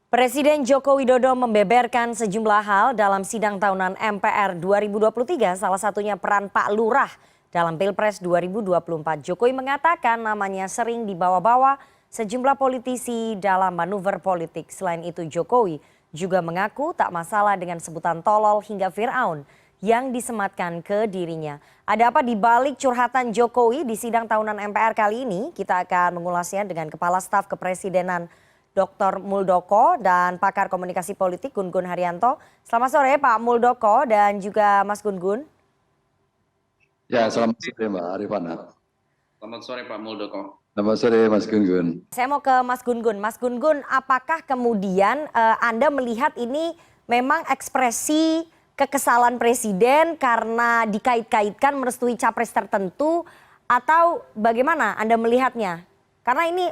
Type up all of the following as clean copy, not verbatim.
Presiden Joko Widodo membeberkan sejumlah hal dalam sidang tahunan MPR 2023, salah satunya peran Pak Lurah dalam Pilpres 2024. Jokowi mengatakan namanya sering dibawa-bawa sejumlah politisi dalam manuver politik. Selain itu Jokowi juga mengaku tak masalah dengan sebutan tolol hingga Fir'aun yang disematkan ke dirinya. Ada apa di balik curhatan Jokowi di sidang tahunan MPR kali ini? Kita akan mengulasnya dengan Kepala Staf Kepresidenan Dr. Muldoko dan pakar komunikasi politik Gun Gun Haryanto. Selamat sore Pak Muldoko dan juga Mas Gun Gun. Ya, selamat sore Mbak Arifana. Selamat sore Pak Muldoko. Selamat sore Mas Gun Gun. Saya mau ke Mas Gun Gun. Mas Gun Gun, apakah kemudian Anda melihat ini memang ekspresi kekesalan Presiden karena dikait-kaitkan merestui capres tertentu atau bagaimana Anda melihatnya? Karena ini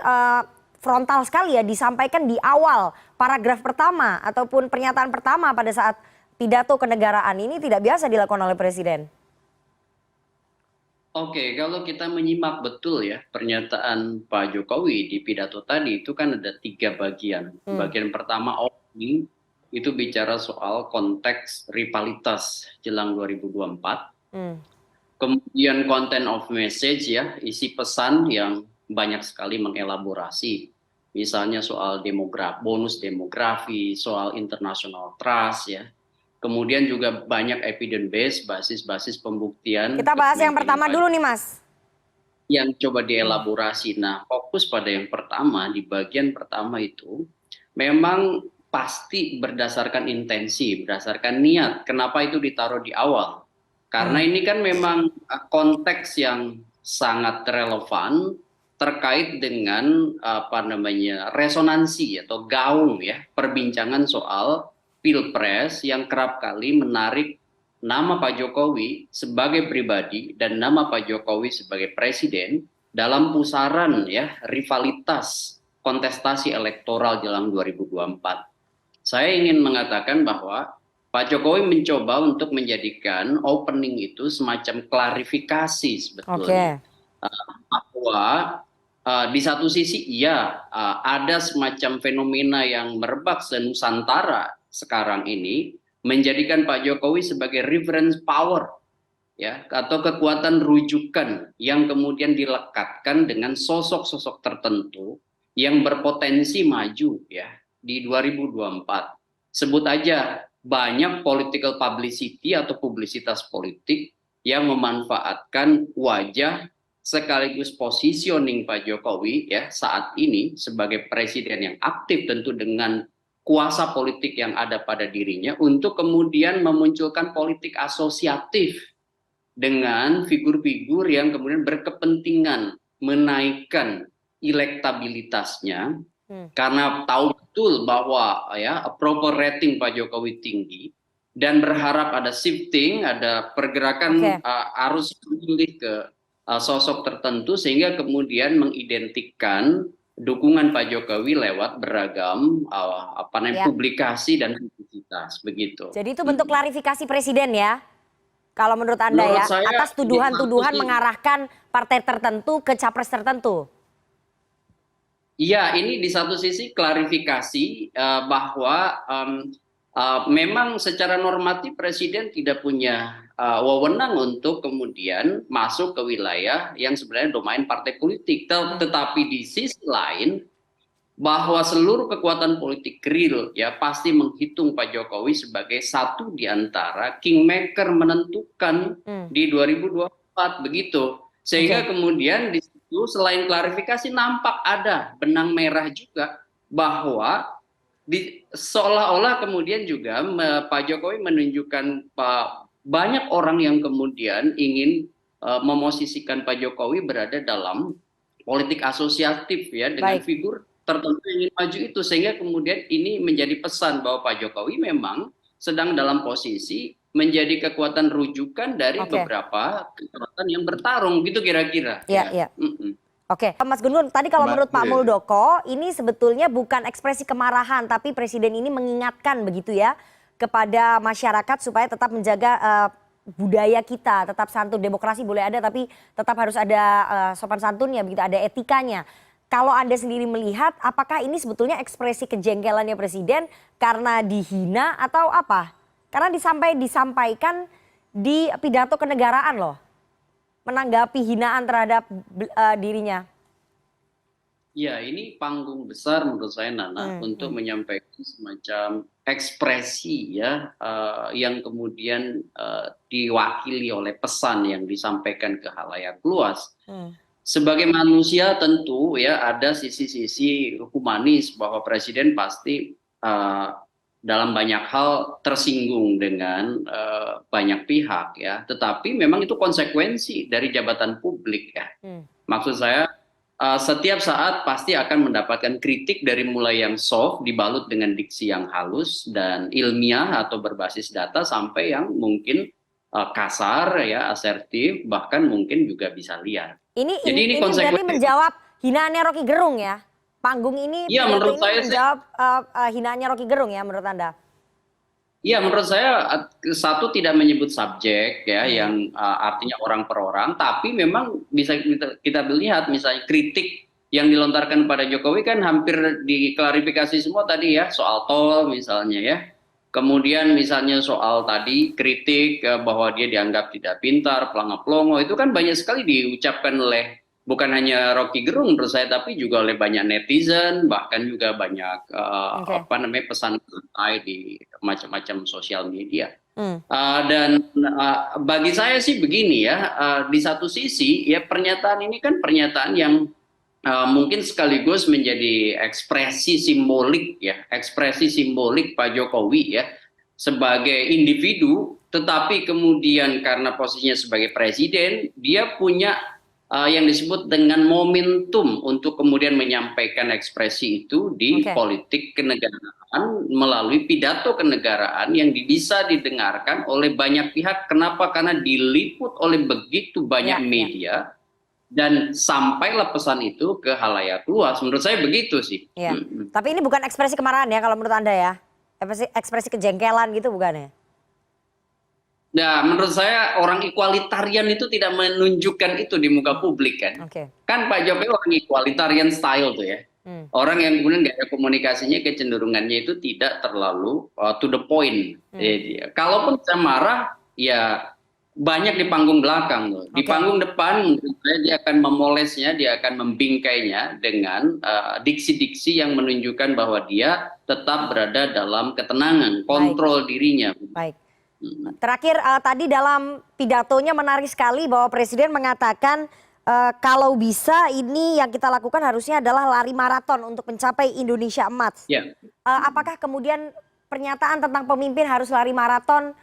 frontal sekali ya disampaikan di awal paragraf pertama ataupun pernyataan pertama pada saat pidato kenegaraan ini tidak biasa dilakukan oleh Presiden. Oke, kalau kita menyimak betul ya pernyataan Pak Jokowi di pidato tadi itu kan ada 3 bagian. Bagian pertama opening itu bicara soal konteks rivalitas jelang 2024. Kemudian content of message ya, isi pesan yang banyak sekali mengelaborasi. Misalnya soal bonus demografi, soal international trust ya. Kemudian juga banyak evidence base, basis-basis pembuktian. Kita bahas yang pertama dulu nih Mas. Yang coba dielaborasi. Nah, fokus pada yang pertama, di bagian pertama itu memang pasti berdasarkan intensi, berdasarkan niat. Kenapa itu ditaruh di awal? Karena ini kan memang konteks yang sangat relevan terkait dengan resonansi atau gaung ya perbincangan soal Pilpres yang kerap kali menarik nama Pak Jokowi sebagai pribadi dan nama Pak Jokowi sebagai presiden dalam pusaran ya rivalitas kontestasi elektoral jelang 2024. Saya ingin mengatakan bahwa Pak Jokowi mencoba untuk menjadikan opening itu semacam klarifikasi sebetulnya. Bahwa di satu sisi iya ada semacam fenomena yang merebak se-Nusantara sekarang ini menjadikan Pak Jokowi sebagai reference power ya atau kekuatan rujukan yang kemudian dilekatkan dengan sosok-sosok tertentu yang berpotensi maju ya di 2024. Sebut aja banyak political publicity atau publisitas politik yang memanfaatkan wajah sekaligus positioning Pak Jokowi ya saat ini sebagai presiden yang aktif tentu dengan kuasa politik yang ada pada dirinya untuk kemudian memunculkan politik asosiatif dengan figur-figur yang kemudian berkepentingan menaikkan elektabilitasnya karena tahu betul bahwa ya approval rating Pak Jokowi tinggi dan berharap ada shifting, ada pergerakan arus pemilih ke sosok tertentu sehingga kemudian mengidentikan dukungan Pak Jokowi lewat beragam publikasi dan publisitas begitu. Jadi itu bentuk klarifikasi Presiden ya? Kalau menurut Anda ya, atas tuduhan-tuduhan mengarahkan partai tertentu ke capres tertentu. Iya, ini di satu sisi klarifikasi bahwa memang secara normatif Presiden tidak punya wewenang untuk kemudian masuk ke wilayah yang sebenarnya domain partai politik. Tetapi di sisi lain bahwa seluruh kekuatan politik real ya pasti menghitung Pak Jokowi sebagai satu di antara kingmaker menentukan di 2024 begitu. Sehingga kemudian di situ selain klarifikasi nampak ada benang merah juga bahwa seolah-olah kemudian juga Pak Jokowi menunjukkan banyak orang yang kemudian ingin memosisikan Pak Jokowi berada dalam politik asosiatif ya dengan figur tertentu yang ingin maju itu sehingga kemudian ini menjadi pesan bahwa Pak Jokowi memang sedang dalam posisi menjadi kekuatan rujukan dari beberapa kekuatan yang bertarung gitu kira-kira. Iya. Oke, Mas Gun Gun, tadi kalau menurut Pak Muldoko ini sebetulnya bukan ekspresi kemarahan tapi Presiden ini mengingatkan begitu ya kepada masyarakat supaya tetap menjaga budaya kita, tetap santun, demokrasi boleh ada tapi tetap harus ada sopan santunnya begitu, ada etikanya. kalau Anda sendiri melihat, apakah ini sebetulnya ekspresi kejengkelannya Presiden karena dihina atau apa? Karena disampaikan di pidato kenegaraan loh, menanggapi hinaan terhadap dirinya. Ya, ini panggung besar menurut saya Nana untuk menyampaikan semacam ekspresi ya yang kemudian diwakili oleh pesan yang disampaikan ke khalayak luas. Sebagai manusia tentu ya ada sisi-sisi humanis bahwa Presiden pasti dalam banyak hal tersinggung dengan banyak pihak ya. Tetapi memang itu konsekuensi dari jabatan publik ya. Maksud saya setiap saat pasti akan mendapatkan kritik dari mulai yang soft dibalut dengan diksi yang halus dan ilmiah atau berbasis data sampai yang mungkin kasar ya, asertif, bahkan mungkin juga bisa liar. Jadi ini berarti menjawab hinaannya Rocky Gerung ya? Panggung ini ya, menurut saya menjawab hinaannya Rocky Gerung ya menurut Anda? Iya, menurut saya satu tidak menyebut subjek ya yang artinya orang per orang, tapi memang bisa kita lihat misalnya kritik yang dilontarkan pada Jokowi kan hampir diklarifikasi semua tadi ya, soal tol misalnya ya. Kemudian misalnya soal tadi kritik bahwa dia dianggap tidak pintar, pelangap-pelongo, itu kan banyak sekali diucapkan oleh bukan hanya Rocky Gerung menurut saya, tapi juga oleh banyak netizen, bahkan juga banyak pesan santai di macam-macam sosial media. Dan bagi saya sih begini ya, di satu sisi ya pernyataan ini kan pernyataan yang mungkin sekaligus menjadi ekspresi simbolik ya, ekspresi simbolik Pak Jokowi ya sebagai individu, tetapi kemudian karena posisinya sebagai presiden dia punya yang disebut dengan momentum untuk kemudian menyampaikan ekspresi itu di politik kenegaraan melalui pidato kenegaraan yang bisa didengarkan oleh banyak pihak. Kenapa? Karena diliput oleh begitu banyak media dan sampailah pesan itu ke khalayak luas. Menurut saya begitu sih. Ya. Tapi ini bukan ekspresi kemarahan ya kalau menurut Anda ya? Ekspresi kejengkelan gitu bukan ya? Nah, menurut saya orang equalitarian itu tidak menunjukkan itu di muka publik kan. Kan Pak Jokowi orang equalitarian style tuh ya. Orang yang kemudian gaya komunikasinya kecenderungannya itu tidak terlalu to the point. Kalaupun saya marah ya banyak di panggung belakang loh. Di panggung depan menurut saya dia akan memolesnya, dia akan membingkainya dengan diksi-diksi yang menunjukkan bahwa dia tetap berada dalam ketenangan, kontrol dirinya. Baik. Terakhir tadi dalam pidatonya menarik sekali bahwa Presiden mengatakan kalau bisa ini yang kita lakukan harusnya adalah lari maraton untuk mencapai Indonesia Emas. Apakah kemudian pernyataan tentang pemimpin harus lari maraton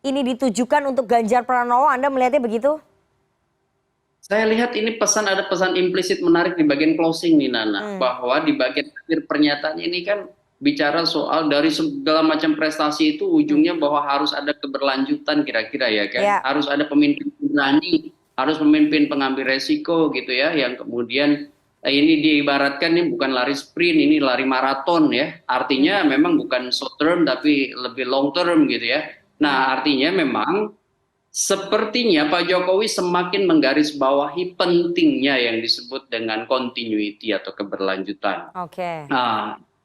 ini ditujukan untuk Ganjar Pranowo? Anda melihatnya begitu? Saya lihat ini ada pesan implisit menarik di bagian closing nih Nana, bahwa di bagian akhir pernyataan ini kan bicara soal dari segala macam prestasi itu ujungnya bahwa harus ada keberlanjutan kira-kira ya kan, harus ada pemimpin berani, harus pemimpin pengambil resiko gitu ya, yang kemudian ini diibaratkan ini bukan lari sprint, ini lari maraton ya, artinya memang bukan short term tapi lebih long term gitu ya. Nah artinya memang sepertinya Pak Jokowi semakin menggarisbawahi pentingnya yang disebut dengan continuity atau keberlanjutan.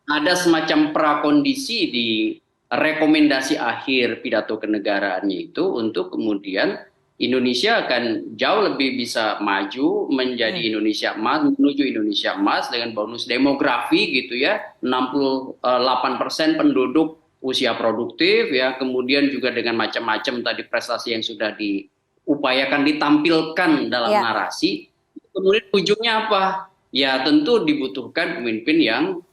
Ada semacam prakondisi di rekomendasi akhir pidato kenegaraannya itu untuk kemudian Indonesia akan jauh lebih bisa maju menjadi Indonesia Emas, menuju Indonesia Emas dengan bonus demografi gitu ya, 68% penduduk usia produktif ya, kemudian juga dengan macam-macam tadi prestasi yang sudah diupayakan ditampilkan dalam narasi. Kemudian ujungnya apa? Ya tentu dibutuhkan pemimpin yang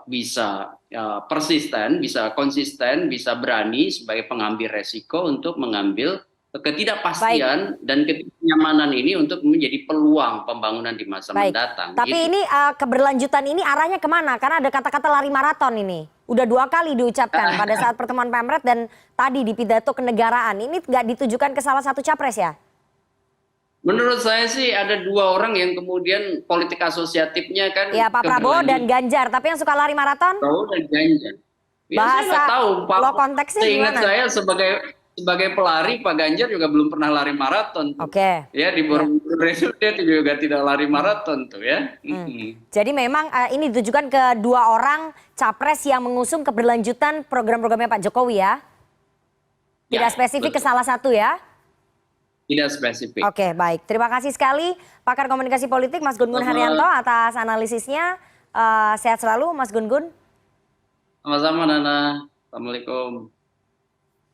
bisa persisten, bisa konsisten, bisa berani sebagai pengambil resiko untuk mengambil ketidakpastian dan ketidaknyamanan ini untuk menjadi peluang pembangunan di masa mendatang. Tapi ini keberlanjutan ini arahnya kemana? Karena ada kata-kata lari maraton ini. Udah 2 kali diucapkan pada saat pertemuan Pemret dan tadi di pidato kenegaraan. Ini nggak ditujukan ke salah satu capres ya? Menurut saya sih ada 2 orang yang kemudian politik asosiatifnya kan. Ya Pak Prabowo dan Ganjar, tapi yang suka lari maraton? Prabowo dan Ganjar. Ya, bahasa saya nggak tahu, lo konteksnya seingat gimana? saya sebagai pelari Pak Ganjar juga belum pernah lari maraton. Ya di Borobudur sebenarnya dia juga tidak lari maraton tuh ya. Jadi memang ini ditujukan ke dua orang capres yang mengusung keberlanjutan program-programnya Pak Jokowi ya? Tidak Ya, spesifik ke betul. salah satu ya? Tidak spesifik. Oke, baik. Terima kasih sekali pakar komunikasi politik Mas Gun Gun Haryanto atas analisisnya. Sehat selalu Mas Gun Gun. Sama-sama Nana. Assalamualaikum.